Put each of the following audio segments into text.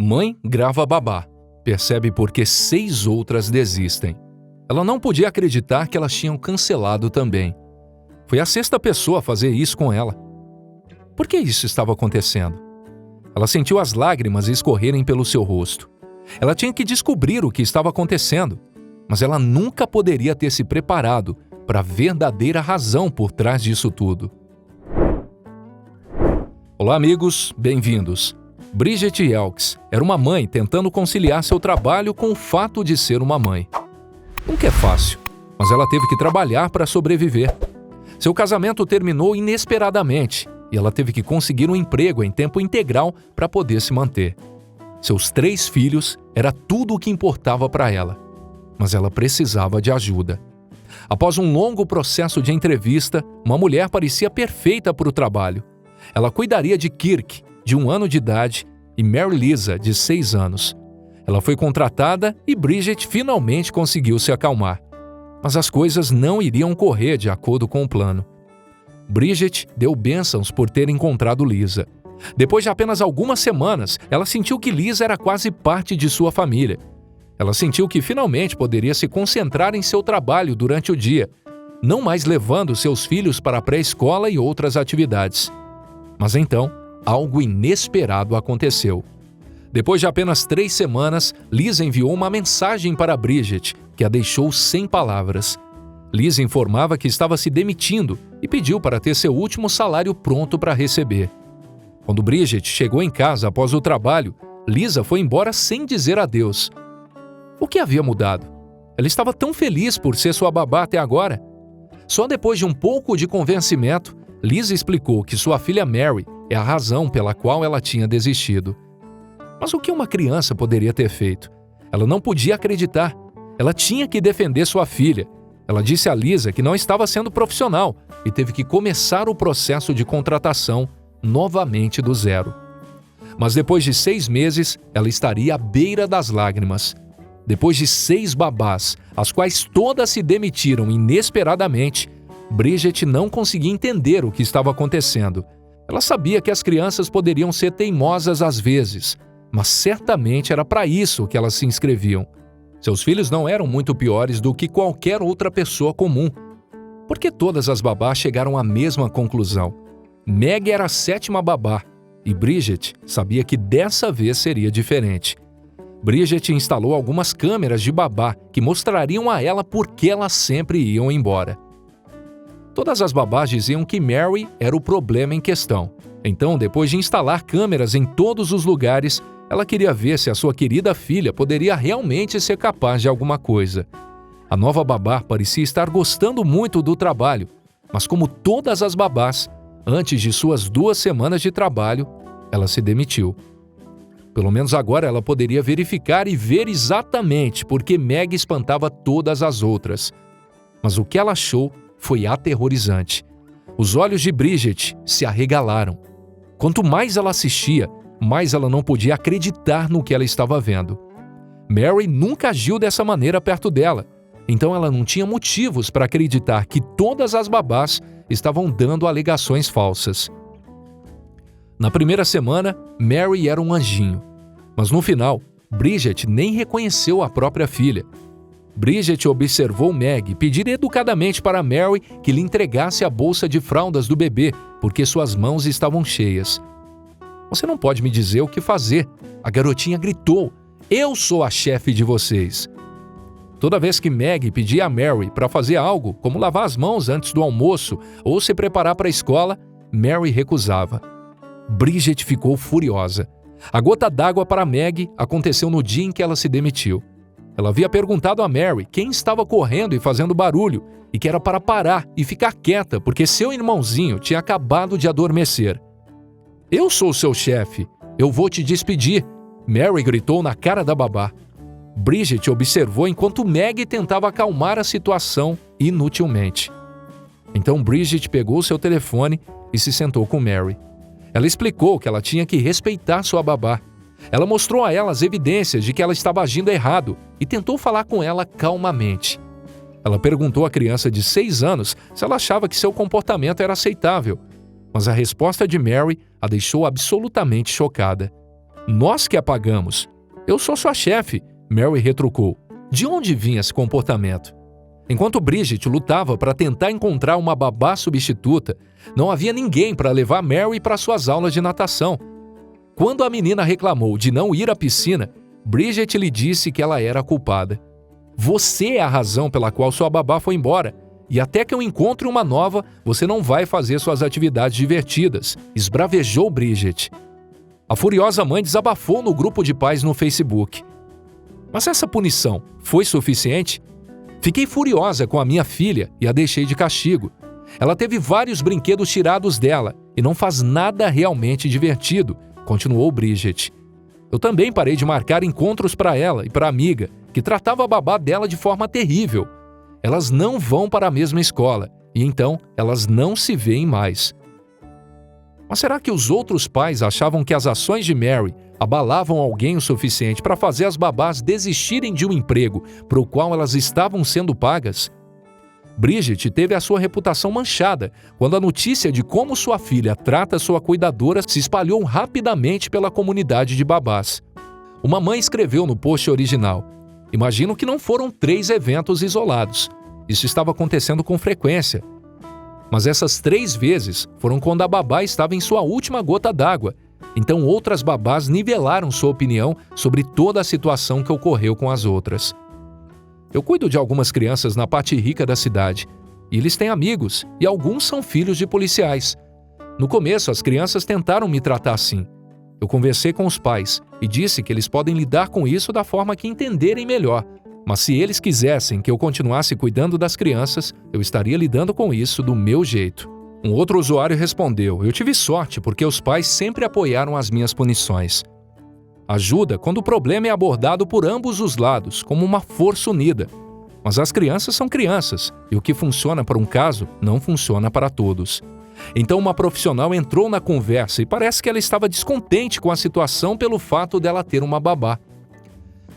Mãe grava babá. Percebe por que 6 outras desistem. Ela não podia acreditar que elas tinham cancelado também. Foi a 6ª pessoa a fazer isso com ela. Por que isso estava acontecendo? Ela sentiu as lágrimas escorrerem pelo seu rosto. Ela tinha que descobrir o que estava acontecendo, mas ela nunca poderia ter se preparado para a verdadeira razão por trás disso tudo. Olá, amigos, bem-vindos. Bridget Elks era uma mãe tentando conciliar seu trabalho com o fato de ser uma mãe. Nunca é fácil, mas ela teve que trabalhar para sobreviver. Seu casamento terminou inesperadamente e ela teve que conseguir um emprego em tempo integral para poder se manter. Seus 3 filhos era tudo o que importava para ela, mas ela precisava de ajuda. Após um longo processo de entrevista, uma mulher parecia perfeita para o trabalho. Ela cuidaria de Kirk, de 1 ano de idade, e Mary Lisa, de 6 anos. Ela foi contratada e Bridget finalmente conseguiu se acalmar. Mas as coisas não iriam correr de acordo com o plano. Bridget deu bênçãos por ter encontrado Lisa. Depois de apenas algumas semanas, ela sentiu que Lisa era quase parte de sua família. Ela sentiu que finalmente poderia se concentrar em seu trabalho durante o dia, não mais levando seus filhos para a pré-escola e outras atividades. Mas então, algo inesperado aconteceu. Depois de apenas 3 semanas, Lisa enviou uma mensagem para Bridget, que a deixou sem palavras. Lisa informava que estava se demitindo e pediu para ter seu último salário pronto para receber. Quando Bridget chegou em casa após o trabalho, Lisa foi embora sem dizer adeus. O que havia mudado? Ela estava tão feliz por ser sua babá até agora. Só depois de um pouco de convencimento, Lisa explicou que sua filha Mary é a razão pela qual ela tinha desistido. Mas o que uma criança poderia ter feito? Ela não podia acreditar. Ela tinha que defender sua filha. Ela disse a Lisa que não estava sendo profissional e teve que começar o processo de contratação novamente do zero. Mas depois de 6 meses, ela estaria à beira das lágrimas. Depois de 6 babás, as quais todas se demitiram inesperadamente, Bridget não conseguia entender o que estava acontecendo. Ela sabia que as crianças poderiam ser teimosas às vezes, mas certamente era para isso que elas se inscreviam. Seus filhos não eram muito piores do que qualquer outra pessoa comum. Porque todas as babás chegaram à mesma conclusão. Meg era a 7ª babá, e Bridget sabia que dessa vez seria diferente. Bridget instalou algumas câmeras de babá que mostrariam a ela por que elas sempre iam embora. Todas as babás diziam que Mary era o problema em questão. Então, depois de instalar câmeras em todos os lugares, ela queria ver se a sua querida filha poderia realmente ser capaz de alguma coisa. A nova babá parecia estar gostando muito do trabalho, mas como todas as babás, antes de suas 2 semanas de trabalho, ela se demitiu. Pelo menos agora ela poderia verificar e ver exatamente por que Meg espantava todas as outras. Mas o que ela achou foi aterrorizante. Os olhos de Bridget se arregalaram. Quanto mais ela assistia, mais ela não podia acreditar no que ela estava vendo. Mary nunca agiu dessa maneira perto dela, então ela não tinha motivos para acreditar que todas as babás estavam dando alegações falsas. Na primeira semana, Mary era um anjinho, mas no final, Bridget nem reconheceu a própria filha. Bridget observou Meg pedir educadamente para Mary que lhe entregasse a bolsa de fraldas do bebê, porque suas mãos estavam cheias. "Você não pode me dizer o que fazer", a garotinha gritou. "Eu sou a chefe de vocês." Toda vez que Meg pedia a Mary para fazer algo, como lavar as mãos antes do almoço ou se preparar para a escola, Mary recusava. Bridget ficou furiosa. A gota d'água para Meg aconteceu no dia em que ela se demitiu. Ela havia perguntado a Mary quem estava correndo e fazendo barulho e que era para parar e ficar quieta porque seu irmãozinho tinha acabado de adormecer. "Eu sou seu chefe. Eu vou te despedir", Mary gritou na cara da babá. Bridget observou enquanto Meg tentava acalmar a situação inutilmente. Então Bridget pegou seu telefone e se sentou com Mary. Ela explicou que ela tinha que respeitar sua babá. Ela mostrou a ela as evidências de que ela estava agindo errado e tentou falar com ela calmamente. Ela perguntou à criança de 6 anos se ela achava que seu comportamento era aceitável, mas a resposta de Mary a deixou absolutamente chocada. Nós que a pagamos. Eu sou sua chefe, Mary retrucou. De onde vinha esse comportamento? Enquanto Bridget lutava para tentar encontrar uma babá substituta, não havia ninguém para levar Mary para suas aulas de natação. Quando a menina reclamou de não ir à piscina, Bridget lhe disse que ela era a culpada. Você é a razão pela qual sua babá foi embora, e até que eu encontre uma nova, você não vai fazer suas atividades divertidas, esbravejou Bridget. A furiosa mãe desabafou no grupo de pais no Facebook. Mas essa punição foi suficiente? Fiquei furiosa com a minha filha e a deixei de castigo. Ela teve vários brinquedos tirados dela e não faz nada realmente divertido, continuou Bridget. Eu também parei de marcar encontros para ela e para a amiga, que tratava a babá dela de forma terrível. Elas não vão para a mesma escola e então elas não se veem mais. Mas será que os outros pais achavam que as ações de Mary abalavam alguém o suficiente para fazer as babás desistirem de um emprego para o qual elas estavam sendo pagas? Bridget teve a sua reputação manchada quando a notícia de como sua filha trata sua cuidadora se espalhou rapidamente pela comunidade de babás. Uma mãe escreveu no post original: imagino que não foram 3 eventos isolados. Isso estava acontecendo com frequência. Mas essas 3 vezes foram quando a babá estava em sua última gota d'água. Então outras babás nivelaram sua opinião sobre toda a situação que ocorreu com as outras. Eu cuido de algumas crianças na parte rica da cidade. E eles têm amigos, e alguns são filhos de policiais. No começo, as crianças tentaram me tratar assim. Eu conversei com os pais e disse que eles podem lidar com isso da forma que entenderem melhor. Mas se eles quisessem que eu continuasse cuidando das crianças, eu estaria lidando com isso do meu jeito. Um outro usuário respondeu: eu tive sorte porque os pais sempre apoiaram as minhas punições. Ajuda quando o problema é abordado por ambos os lados, como uma força unida. Mas as crianças são crianças, e o que funciona para um caso não funciona para todos. Então uma profissional entrou na conversa e parece que ela estava descontente com a situação pelo fato dela ter uma babá.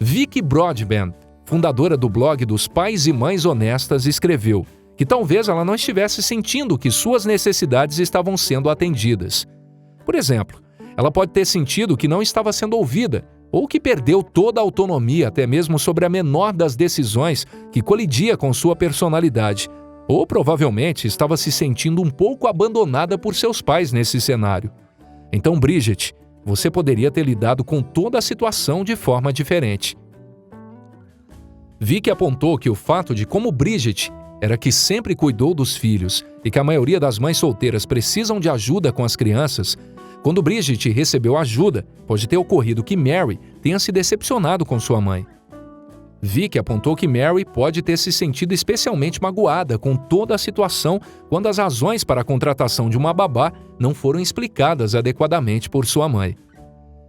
Vicky Broadbent, fundadora do blog dos Pais e Mães Honestas, escreveu que talvez ela não estivesse sentindo que suas necessidades estavam sendo atendidas. Por exemplo, ela pode ter sentido que não estava sendo ouvida ou que perdeu toda a autonomia até mesmo sobre a menor das decisões que colidia com sua personalidade, ou provavelmente estava se sentindo um pouco abandonada por seus pais nesse cenário. Então, Bridget, você poderia ter lidado com toda a situação de forma diferente. Vicky apontou que o fato de como Bridget era que sempre cuidou dos filhos e que a maioria das mães solteiras precisam de ajuda com as crianças, quando Bridget recebeu ajuda, pode ter ocorrido que Mary tenha se decepcionado com sua mãe. Vicky apontou que Mary pode ter se sentido especialmente magoada com toda a situação quando as razões para a contratação de uma babá não foram explicadas adequadamente por sua mãe.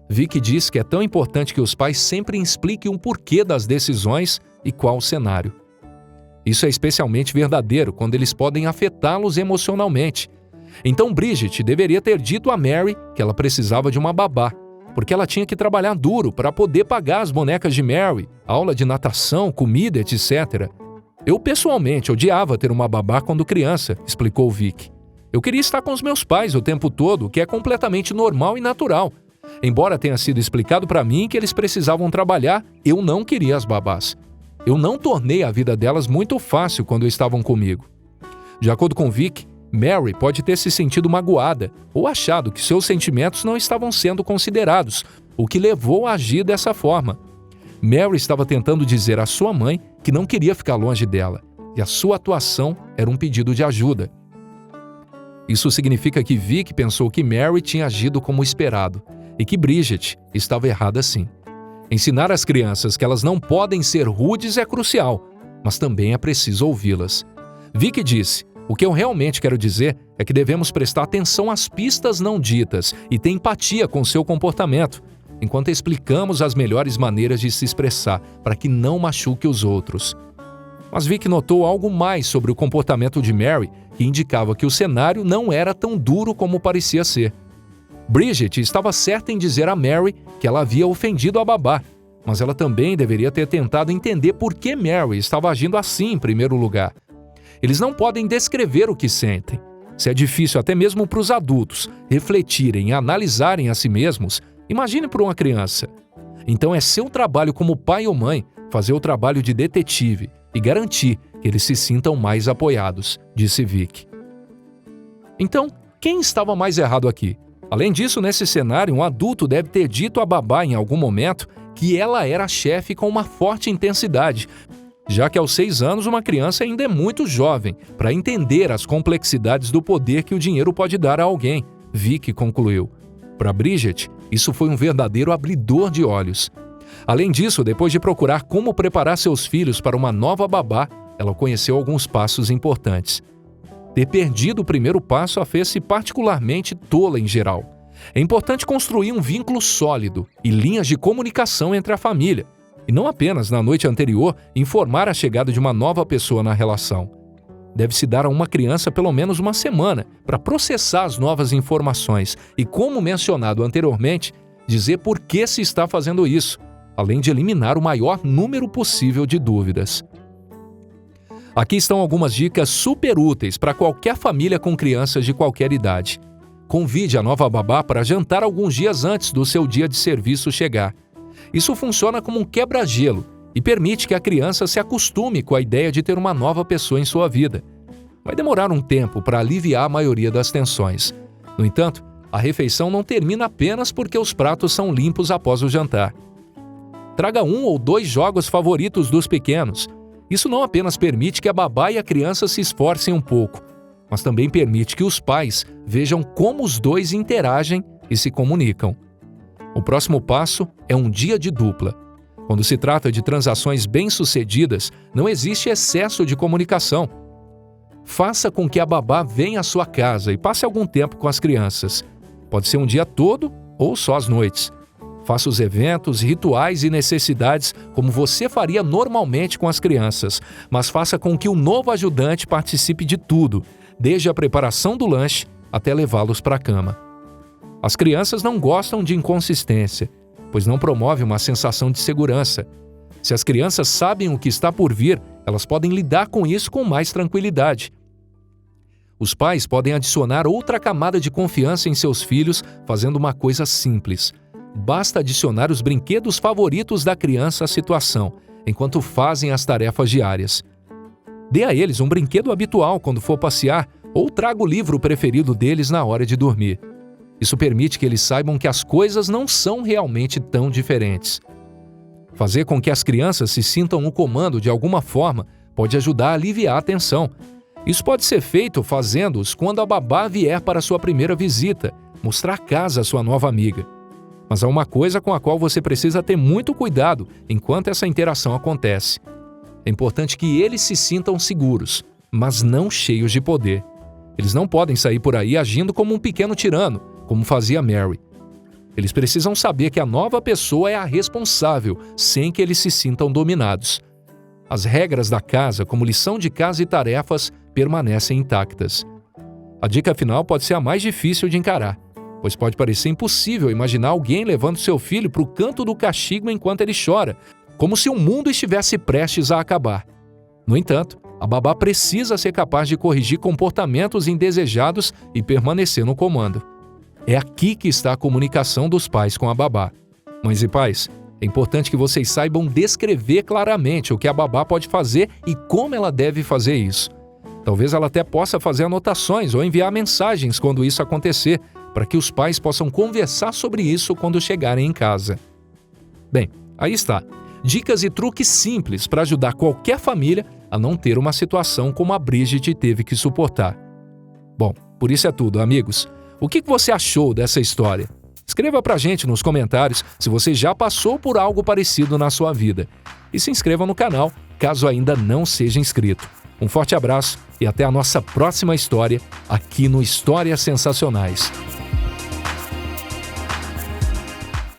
Vicky diz que é tão importante que os pais sempre expliquem o porquê das decisões e qual o cenário. Isso é especialmente verdadeiro quando eles podem afetá-los emocionalmente. Então Bridget deveria ter dito a Mary que ela precisava de uma babá, porque ela tinha que trabalhar duro para poder pagar as bonecas de Mary, aula de natação, comida, etc. Eu pessoalmente odiava ter uma babá quando criança, explicou Vicky. Eu queria estar com os meus pais o tempo todo, o que é completamente normal e natural. Embora tenha sido explicado para mim que eles precisavam trabalhar, eu não queria as babás. Eu não tornei a vida delas muito fácil quando estavam comigo. De acordo com Vicky, Mary pode ter se sentido magoada ou achado que seus sentimentos não estavam sendo considerados, o que levou a agir dessa forma. Mary estava tentando dizer à sua mãe que não queria ficar longe dela, e a sua atuação era um pedido de ajuda. Isso significa que Vicky pensou que Mary tinha agido como esperado, e que Bridget estava errada sim. Ensinar às crianças que elas não podem ser rudes é crucial, mas também é preciso ouvi-las. Vicky disse: o que eu realmente quero dizer é que devemos prestar atenção às pistas não ditas e ter empatia com seu comportamento, enquanto explicamos as melhores maneiras de se expressar para que não machuque os outros. Mas Vicky notou algo mais sobre o comportamento de Mary que indicava que o cenário não era tão duro como parecia ser. Bridget estava certa em dizer a Mary que ela havia ofendido a babá, mas ela também deveria ter tentado entender por que Mary estava agindo assim em primeiro lugar. Eles não podem descrever o que sentem. Se é difícil até mesmo para os adultos refletirem e analisarem a si mesmos, Imagine para uma criança. Então é seu trabalho como pai ou mãe fazer o trabalho de detetive e garantir que eles se sintam mais apoiados, disse Vic. Então, quem estava mais errado aqui? Além disso, nesse cenário, um adulto deve ter dito à babá em algum momento que ela era a chefe com uma forte intensidade, já que aos 6 anos uma criança ainda é muito jovem para entender as complexidades do poder que o dinheiro pode dar a alguém, Vic concluiu. Para Bridget, isso foi um verdadeiro abridor de olhos. Além disso, depois de procurar como preparar seus filhos para uma nova babá, ela conheceu alguns passos importantes. Ter perdido o primeiro passo a fez-se particularmente tola em geral. É importante construir um vínculo sólido e linhas de comunicação entre a família, e não apenas na noite anterior informar a chegada de uma nova pessoa na relação. Deve-se dar a uma criança pelo menos uma semana para processar as novas informações e, como mencionado anteriormente, dizer por que se está fazendo isso, além de eliminar o maior número possível de dúvidas. Aqui estão algumas dicas super úteis para qualquer família com crianças de qualquer idade. Convide a nova babá para jantar alguns dias antes do seu dia de serviço chegar. Isso funciona como um quebra-gelo e permite que a criança se acostume com a ideia de ter uma nova pessoa em sua vida. Vai demorar um tempo para aliviar a maioria das tensões. No entanto, a refeição não termina apenas porque os pratos são limpos após o jantar. Traga 1 ou 2 jogos favoritos dos pequenos. Isso não apenas permite que a babá e a criança se esforcem um pouco, mas também permite que os pais vejam como os dois interagem e se comunicam. O próximo passo é um dia de dupla. Quando se trata de transações bem-sucedidas, não existe excesso de comunicação. Faça com que a babá venha à sua casa e passe algum tempo com as crianças. Pode ser um dia todo ou só às noites. Faça os eventos, rituais e necessidades como você faria normalmente com as crianças, mas faça com que o novo ajudante participe de tudo, desde a preparação do lanche até levá-los para a cama. As crianças não gostam de inconsistência, pois não promove uma sensação de segurança. Se as crianças sabem o que está por vir, elas podem lidar com isso com mais tranquilidade. Os pais podem adicionar outra camada de confiança em seus filhos fazendo uma coisa simples. Basta adicionar os brinquedos favoritos da criança à situação, enquanto fazem as tarefas diárias. Dê a eles um brinquedo habitual quando for passear ou traga o livro preferido deles na hora de dormir. Isso permite que eles saibam que as coisas não são realmente tão diferentes. Fazer com que as crianças se sintam no comando de alguma forma pode ajudar a aliviar a tensão. Isso pode ser feito fazendo-os quando a babá vier para sua primeira visita, mostrar a casa à sua nova amiga. Mas há uma coisa com a qual você precisa ter muito cuidado enquanto essa interação acontece. É importante que eles se sintam seguros, mas não cheios de poder. Eles não podem sair por aí agindo como um pequeno tirano, como fazia Mary. Eles precisam saber que a nova pessoa é a responsável, sem que eles se sintam dominados. As regras da casa, como lição de casa e tarefas, permanecem intactas. A dica final pode ser a mais difícil de encarar, pois pode parecer impossível imaginar alguém levando seu filho para o canto do castigo enquanto ele chora, como se o mundo estivesse prestes a acabar. No entanto, a babá precisa ser capaz de corrigir comportamentos indesejados e permanecer no comando. É aqui que está a comunicação dos pais com a babá. Mães e pais, é importante que vocês saibam descrever claramente o que a babá pode fazer e como ela deve fazer isso. Talvez ela até possa fazer anotações ou enviar mensagens quando isso acontecer, para que os pais possam conversar sobre isso quando chegarem em casa. Bem, aí está. Dicas e truques simples para ajudar qualquer família a não ter uma situação como a Bridget teve que suportar. Bom, por isso é tudo, amigos. O que você achou dessa história? Escreva pra gente nos comentários se você já passou por algo parecido na sua vida. E se inscreva no canal, caso ainda não seja inscrito. Um forte abraço e até a nossa próxima história aqui no Histórias Sensacionais.